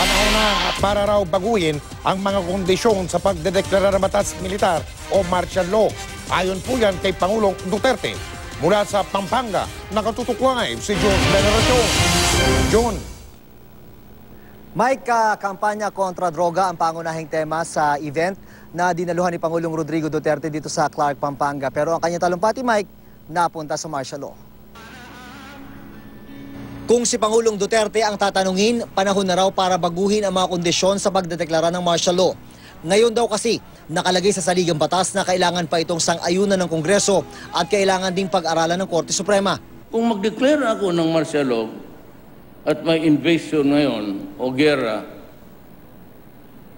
Panahon na para raw baguhin ang mga kondisyon sa pagdedeklara ng batas militar o martial law. Ayon po yan kay Pangulong Duterte. Mula sa Pampanga, nakatutok live si John Veneracion. John. Mike, kampanya kontra droga ang pangunahing tema sa event na dinaluhan ni Pangulong Rodrigo Duterte dito sa Clark, Pampanga. Pero ang kanyang talumpati, Mike, napunta sa martial law. Kung si Pangulong Duterte ang tatanungin, panahon na raw para baguhin ang mga kondisyon sa pagdedeklara ng martial law. Ngayon daw kasi, nakalagay sa saligang batas na kailangan pa itong sang-ayunan ng Kongreso at kailangan ding pag-aralan ng Korte Suprema. Kung mag-declare ako ng martial law at may invasion ngayon o gera,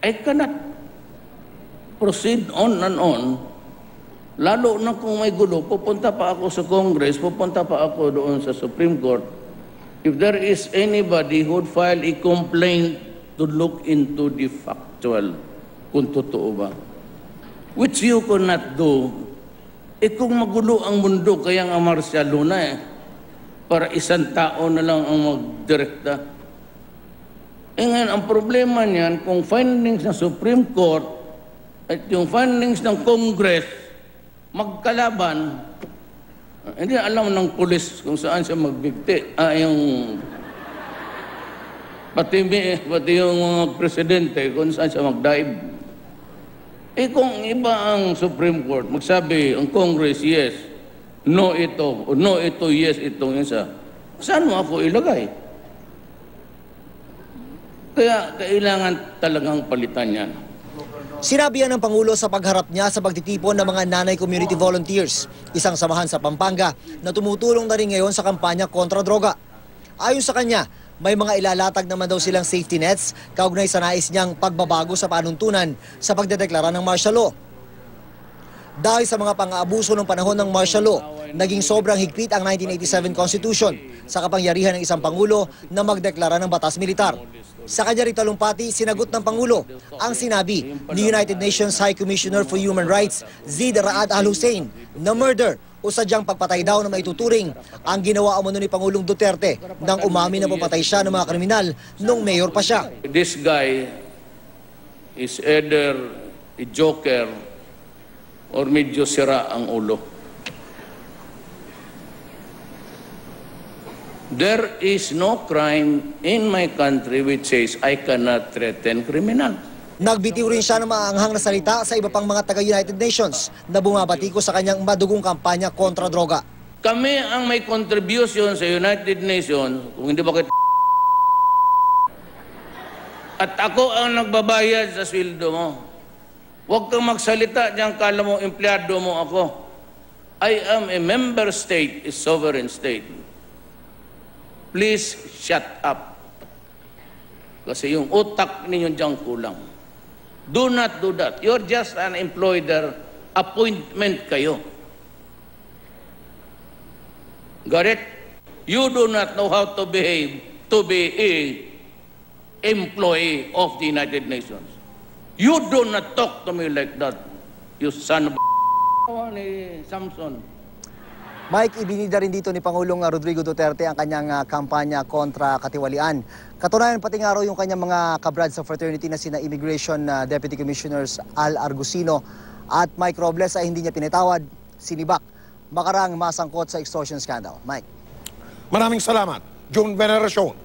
I cannot proceed on and on. Lalo na kung may gulo, pupunta pa ako sa Congress, pupunta pa ako doon sa Supreme Court. If there is anybody who would file a complaint to look into the factual, kung totoo ba, which you cannot do, kung magulo ang mundo, kaya nga martial law na para isang tao na lang ang magdirekta. Ngayon, ang problema niyan, kung findings ng Supreme Court at yung findings ng Congress magkalaban, hindi alam ng pulis kung saan siya magbigti. Pati yung mga presidente kung saan siya magdive. Kung iba ang Supreme Court, magsabi ang Congress, yes, no ito, o no ito, yes, itong isa. Saan mo ako ilagay? Kaya kailangan talagang palitan yan. Sinabi yan ng Pangulo sa pagharap niya sa pagtitipon ng mga Nanay Community Volunteers, isang samahan sa Pampanga na tumutulong na rin ngayon sa kampanya kontra droga. Ayon sa kanya, may mga ilalatag naman daw silang safety nets kaugnay sa nais niyang pagbabago sa panuntunan sa pagdedeklara ng martial law. Dahil sa mga pang-aabuso ng panahon ng martial law, naging sobrang higpit ang 1987 Constitution sa kapangyarihan ng isang Pangulo na magdeklara ng batas militar. Sa kanya rin talumpati, sinagot ng Pangulo ang sinabi ni United Nations High Commissioner for Human Rights, Zeid Ra'ad Al Hussein, na murder o sadyang pagpatay daw na maituturing ang ginawa umano ni Pangulong Duterte nang umamin na papatay siya ng mga kriminal nung mayor pa siya. This guy is either a joker or medyo sira ang ulo. There is no crime in my country which says I cannot threaten criminal. Nagbitiw rin siya ng maanghang na salita sa iba pang mga taga-United Nations na bumabati ko sa kanyang madugong kampanya kontra droga. Kami ang may contribution sa United Nations, kung hindi ba kita at ako ang nagbabayad sa sweldo mo. Huwag kang magsalita diyan, kala mo empleyado mo ako. I am a member state, a sovereign state. Please shut up. Kasi yung utak ninyo diyan kulang. Do not do that. You're just an employer. Appointment kayo. Got it? You do not know how to behave to be a employee of the United Nations. You do not talk to me like that, you son of ni Samson. Mike, ibinida rin dito ni Pangulong Rodrigo Duterte ang kanyang kampanya kontra katiwalian. Katunayan pati nga raw yung kanyang mga kabrad sa fraternity na sina Immigration Deputy Commissioners Al Argusino at Mike Robles ay hindi niya pinatawad, sinibak, makarang masangkot sa extortion scandal. Mike. Maraming salamat, John Veneracion.